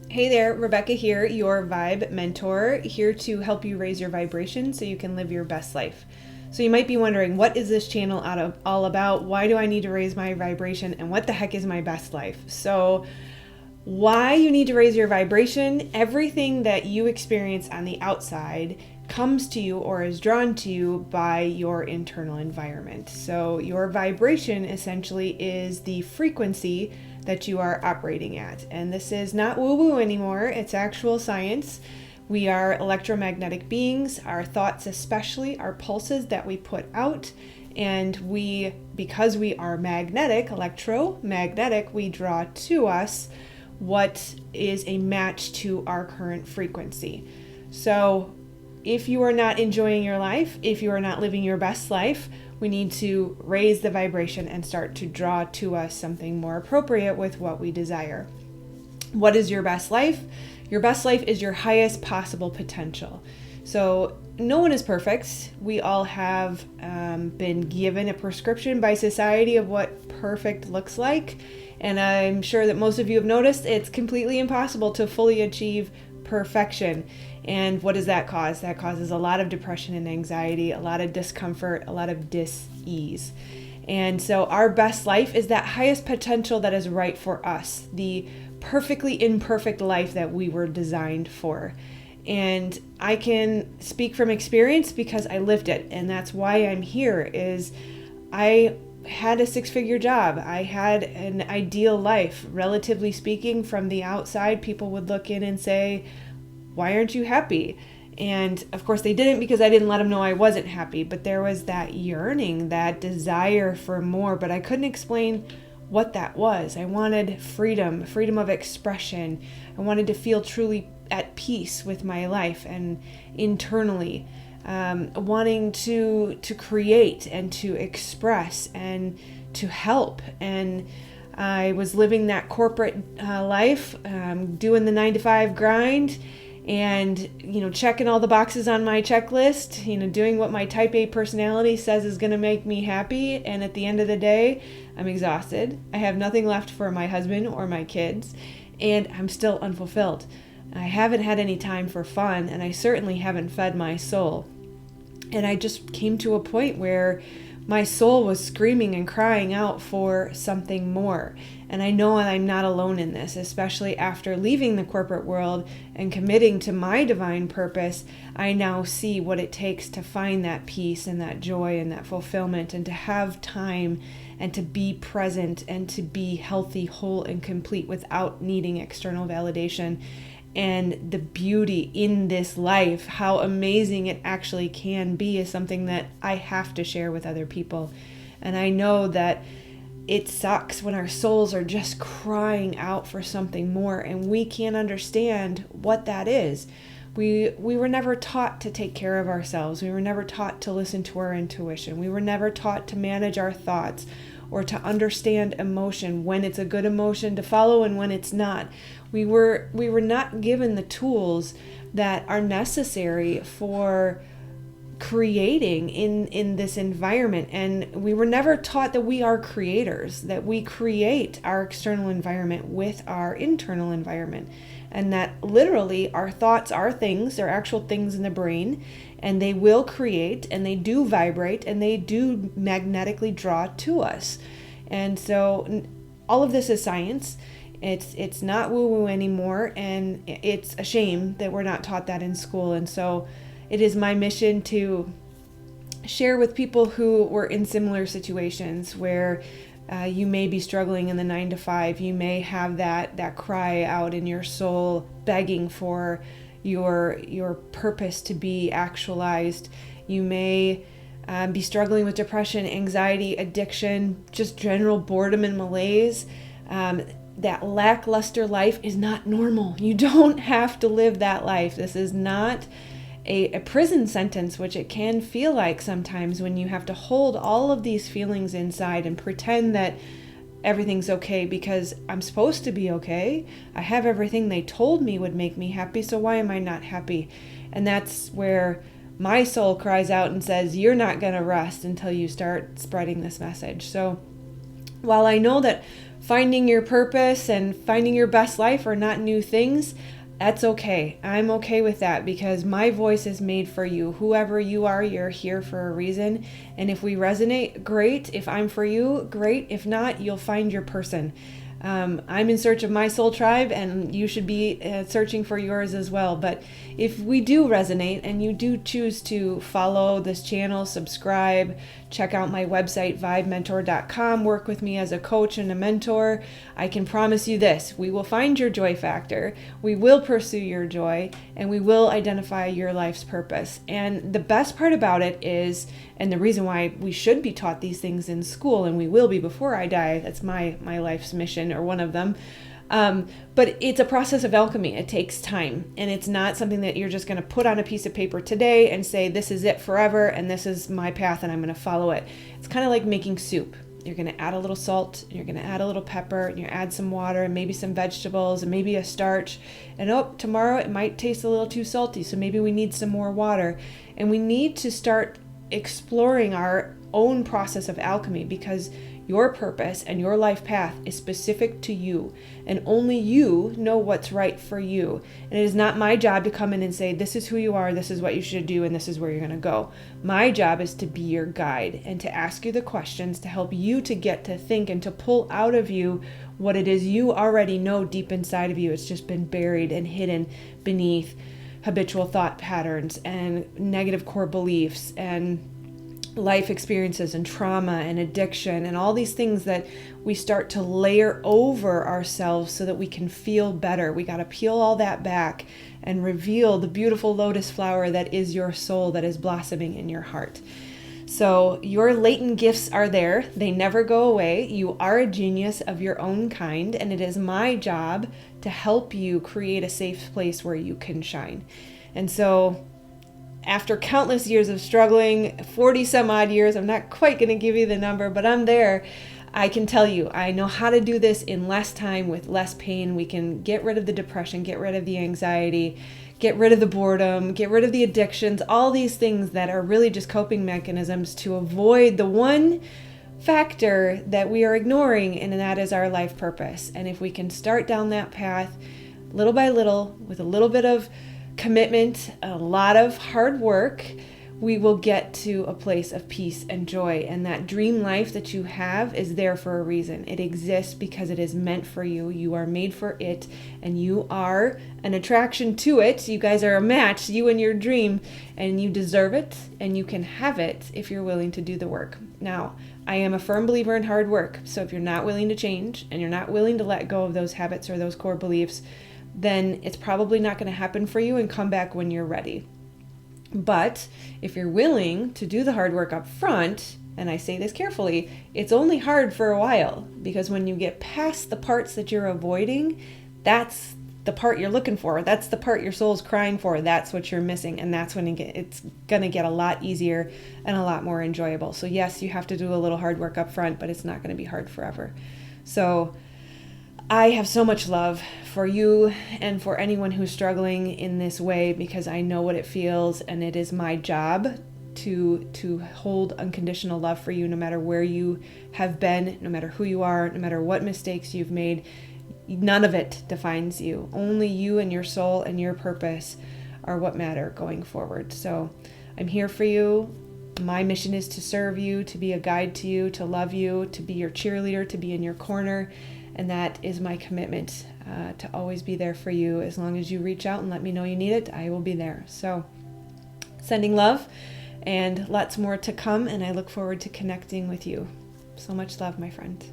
Hey there, Rebecca here, your vibe mentor, here to help you raise your vibration so you can live your best life. So you might be wondering, what is this channel all about? Why do I need to raise my vibration? And what the heck is my best life? So why you need to raise your vibration, everything that you experience on the outside comes to you or is drawn to you by your internal environment. So your vibration essentially is the frequency that you are operating at. And this is not woo-woo anymore, it's actual science. We are electromagnetic beings, our thoughts especially, our pulses that we put out, and because we are magnetic, electromagnetic, we draw to us what is a match to our current frequency. So if you are not enjoying your life, if you are not living your best life, we need to raise the vibration and start to draw to us something more appropriate with what we desire. What is your best life? Your best life is your highest possible potential. So no one is perfect. We all have been given a prescription by society of what perfect looks like. And I'm sure that most of you have noticed it's completely impossible to fully achieve perfection. And what does that cause? That causes a lot of depression and anxiety, a lot of discomfort, a lot of dis-ease. And so our best life is that highest potential that is right for us, the perfectly imperfect life that we were designed for. And I can speak from experience because I lived it. And that's why I'm here. Is I had a 6-figure job. I had an ideal life. Relatively speaking, from the outside, people would look in and say, why aren't you happy? And of course they didn't, because I didn't let them know I wasn't happy. But there was that yearning, that desire for more, but I couldn't explain what that was. I wanted freedom of expression. I wanted to feel truly at peace with my life and internally. Wanting to create and to express and to help. And I was living that corporate life, doing the 9-to-5 grind, and checking all the boxes on my checklist, doing what my type A personality says is going to make me happy. And at the end of the day, I'm exhausted. I have nothing left for my husband or my kids, and I'm still unfulfilled. I haven't had any time for fun, and I certainly haven't fed my soul. And I just came to a point where my soul was screaming and crying out for something more. And I know I'm not alone in this, especially after leaving the corporate world and committing to my divine purpose. I now see what it takes to find that peace and that joy and that fulfillment, and to have time and to be present and to be healthy, whole, and complete without needing external validation. And the beauty in this life, how amazing it actually can be, is something that I have to share with other people. And I know that it sucks when our souls are just crying out for something more, and we can't understand what that is. We were never taught to take care of ourselves. We were never taught to listen to our intuition. We were never taught to manage our thoughts or to understand emotion, when it's a good emotion to follow and when it's not. We were not given the tools that are necessary for creating in this environment. And we were never taught that we are creators, that we create our external environment with our internal environment, and that literally our thoughts are things, they're actual things in the brain, and they will create, and they do vibrate, and they do magnetically draw to us. And so all of this is science. It's not woo-woo anymore, and it's a shame that we're not taught that in school. And so it is my mission to share with people who were in similar situations where you may be struggling in the 9-to-5. You may have that cry out in your soul, begging for your purpose to be actualized. You may be struggling with depression, anxiety, addiction, just general boredom and malaise. That lackluster life is not normal. You don't have to live that life. This is not a prison sentence, which it can feel like sometimes when you have to hold all of these feelings inside and pretend that everything's okay because I'm supposed to be okay. I have everything they told me would make me happy, so why am I not happy? And that's where my soul cries out and says, you're not going to rest until you start spreading this message. So while I know that finding your purpose and finding your best life are not new things, that's okay. I'm okay with that because my voice is made for you. Whoever you are, you're here for a reason. And if we resonate, great. If I'm for you, great. If not, you'll find your person. I'm in search of my soul tribe, and you should be searching for yours as well. But if we do resonate and you do choose to follow this channel, subscribe, check out my website, vibementor.com, work with me as a coach and a mentor, I can promise you this: we will find your joy factor, we will pursue your joy, and we will identify your life's purpose. And the best part about it is, and the reason why we should be taught these things in school, and we will be before I die, that's my life's mission, or one of them, but it's a process of alchemy. It takes time, and it's not something that you're just going to put on a piece of paper today and say, this is it forever, and this is my path, and I'm going to follow it. It's kind of like making soup. You're going to add a little salt, and you're going to add a little pepper, and you add some water, and maybe some vegetables, and maybe a starch, and tomorrow it might taste a little too salty, so maybe we need some more water. And we need to start exploring our own process of alchemy, because your purpose and your life path is specific to you, and only you know what's right for you. And it is not my job to come in and say, this is who you are, this is what you should do, and this is where you're going to go. My job is to be your guide and to ask you the questions to help you to get to think and to pull out of you what it is you already know deep inside of you. It's just been buried and hidden beneath habitual thought patterns and negative core beliefs and life experiences and trauma and addiction and all these things that we start to layer over ourselves so that we can feel better. We got to peel all that back and reveal the beautiful lotus flower that is your soul, that is blossoming in your heart. So your latent gifts are there. They never go away. You are a genius of your own kind, and it is my job to help you create a safe place where you can shine. And so after countless years of struggling, 40 some odd years, I'm not quite going to give you the number, but I'm there. I can tell you, I know how to do this in less time with less pain. We can get rid of the depression, get rid of the anxiety, get rid of the boredom, get rid of the addictions, all these things that are really just coping mechanisms to avoid the one factor that we are ignoring, and that is our life purpose. And if we can start down that path little by little with a little bit of commitment, a lot of hard work, we will get to a place of peace and joy. And that dream life that you have is there for a reason. It exists because it is meant for you. You are made for it, and you are an attraction to it. You guys are a match, you and your dream, and you deserve it, and you can have it if you're willing to do the work. Now, I am a firm believer in hard work. So if you're not willing to change and you're not willing to let go of those habits or those core beliefs, then it's probably not going to happen for you, and come back when you're ready. But if you're willing to do the hard work up front, and I say this carefully, it's only hard for a while, because when you get past the parts that you're avoiding, that's the part you're looking for. That's the part your soul's crying for. That's what you're missing. And that's when it's going to get a lot easier and a lot more enjoyable. So yes, you have to do a little hard work up front, but it's not going to be hard forever. So I have so much love for you and for anyone who's struggling in this way, because I know what it feels, and it is my job to hold unconditional love for you no matter where you have been, no matter who you are, no matter what mistakes you've made. None of it defines you. Only you and your soul and your purpose are what matter going forward. So I'm here for you. My mission is to serve you, to be a guide to you, to love you, to be your cheerleader, to be in your corner. And that is my commitment, to always be there for you. As long as you reach out and let me know you need it, I will be there. So sending love, and lots more to come, and I look forward to connecting with you. So much love, my friend.